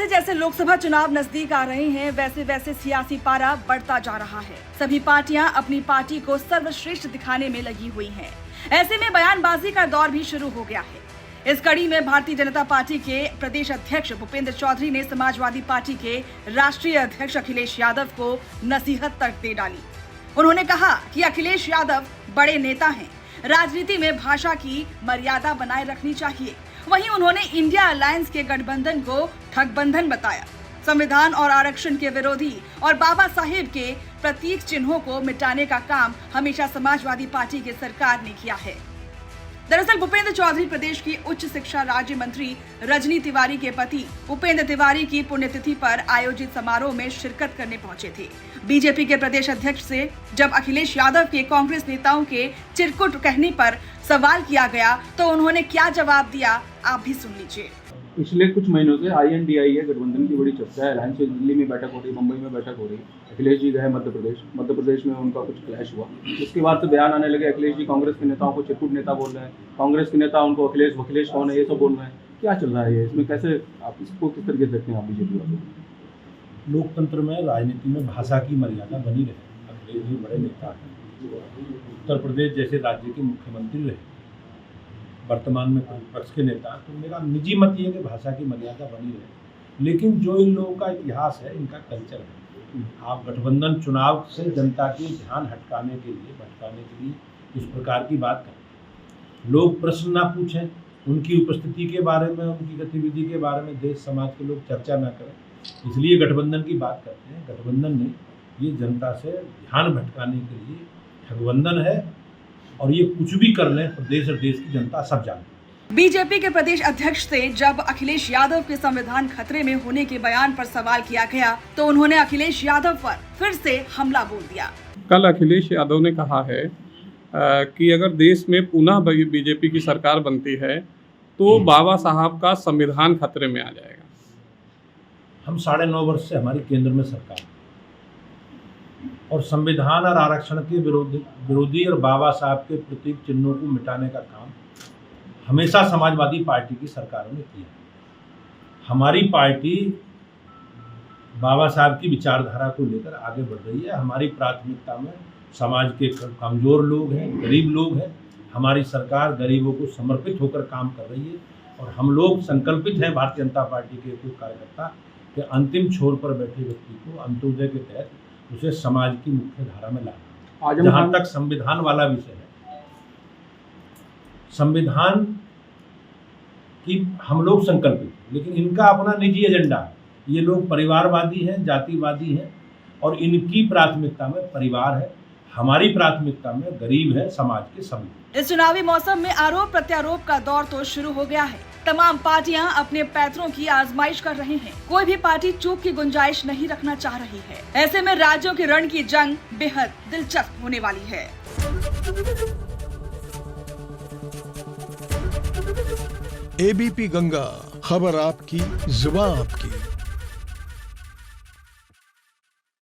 जैसे जैसे लोकसभा चुनाव नजदीक आ रहे हैं वैसे वैसे सियासी पारा बढ़ता जा रहा है। सभी पार्टियां अपनी पार्टी को सर्वश्रेष्ठ दिखाने में लगी हुई हैं। ऐसे में बयानबाजी का दौर भी शुरू हो गया है। इस कड़ी में भारतीय जनता पार्टी के प्रदेश अध्यक्ष भूपेंद्र चौधरी ने समाजवादी पार्टी के राष्ट्रीय अध्यक्ष अखिलेश यादव को नसीहत तक दे डाली। उन्होंने कहा कि अखिलेश यादव बड़े नेता हैं, राजनीति में भाषा की मर्यादा बनाए रखनी चाहिए। वहीं उन्होंने इंडिया अलायंस के गठबंधन को ठगबंधन बताया। संविधान और आरक्षण के विरोधी और बाबा साहेब के प्रतीक चिन्हों को मिटाने का काम हमेशा समाजवादी पार्टी की सरकार ने किया है। दरअसल भूपेंद्र चौधरी प्रदेश की उच्च शिक्षा राज्य मंत्री रजनी तिवारी के पति उपेंद्र तिवारी की पुण्यतिथि पर आयोजित समारोह में शिरकत करने पहुंचे थे। बीजेपी के प्रदेश अध्यक्ष से जब अखिलेश यादव के कांग्रेस नेताओं के चिरकुट कहने पर सवाल किया गया तो उन्होंने क्या जवाब दिया, आप भी सुन लीजिए। पिछले कुछ महीनों से INDIA गठबंधन की बड़ी चर्चा है। अलायंस से दिल्ली में बैठक हो रही, मुंबई में बैठक हो रही। अखिलेश जी गए मध्य प्रदेश में उनका कुछ क्लैश हुआ। उसके बाद से बयान आने लगे, अखिलेश जी कांग्रेस के नेताओं को चिरकुट नेता बोल रहे हैं, कांग्रेस के नेता उनको अखिलेश कौन है ये सब बोल रहे हैं। क्या चल रहा है ये, इसमें कैसे आप इसको किस तरीके से देखते हैं आप बीजेपी वाले? लोकतंत्र में, राजनीति में भाषा की मर्यादा बनी रहे। अखिलेश जी बड़े नेता हैं, उत्तर प्रदेश जैसे राज्य के मुख्यमंत्री रहे, वर्तमान में विपक्ष के नेता। तो मेरा निजी मत ये है कि भाषा की मर्यादा बनी रहे। लेकिन जो इन लोगों का इतिहास है, इनका कल्चर है, आप गठबंधन चुनाव से जनता के ध्यान भटकाने के लिए इस प्रकार की बात करें। लोग प्रश्न ना पूछें, उनकी उपस्थिति के बारे में, उनकी गतिविधि के बारे में देश समाज के लोग चर्चा ना करें, इसलिए गठबंधन की बात करते हैं। गठबंधन ने ये जनता से ध्यान भटकाने के लिए ठगबंधन है और ये कुछ भी कर लें प्रदेश और देश की जनता सब जानती है। बीजेपी के प्रदेश अध्यक्ष से जब अखिलेश यादव के संविधान खतरे में होने के बयान पर सवाल किया गया तो उन्होंने अखिलेश यादव पर फिर से हमला बोल दिया। कल अखिलेश यादव ने कहा है कि अगर देश में पुनः बीजेपी की सरकार बनती है तो बाबा साहब का संविधान खतरे में आ जाएगा। हम 9.5 वर्ष से हमारी केंद्र में सरकार और संविधान और आरक्षण के विरोधी और बाबा साहब के प्रतीक चिन्हों को मिटाने का काम हमेशा समाजवादी पार्टी की सरकारों ने किया। हमारी पार्टी बाबा साहब की विचारधारा को लेकर आगे बढ़ रही है। हमारी प्राथमिकता में समाज के कमजोर लोग हैं, गरीब लोग हैं। हमारी सरकार गरीबों को समर्पित होकर काम कर रही है और हम लोग संकल्पित हैं, भारतीय जनता पार्टी के कुछ कार्यकर्ता, कि अंतिम छोर पर बैठे व्यक्ति को अंत्योदय के तहत उसे समाज की मुख्य धारा में लाना। जहाँ तक संविधान वाला विषय है, संविधान की हम लोग संकल्पित, लेकिन इनका अपना निजी एजेंडा है। ये लोग परिवारवादी हैं, जातिवादी हैं और इनकी प्राथमिकता में परिवार है। हमारी प्राथमिकता में गरीब है, समाज के सभी। इस चुनावी मौसम में आरोप प्रत्यारोप का दौर तो शुरू हो गया है। तमाम पार्टियां अपने पैतरों की आजमाइश कर रही हैं। कोई भी पार्टी चूक की गुंजाइश नहीं रखना चाह रही है। ऐसे में राज्यों के रण की जंग बेहद दिलचस्प होने वाली है। ABP गंगा, खबर आपकी, जुबान आपकी।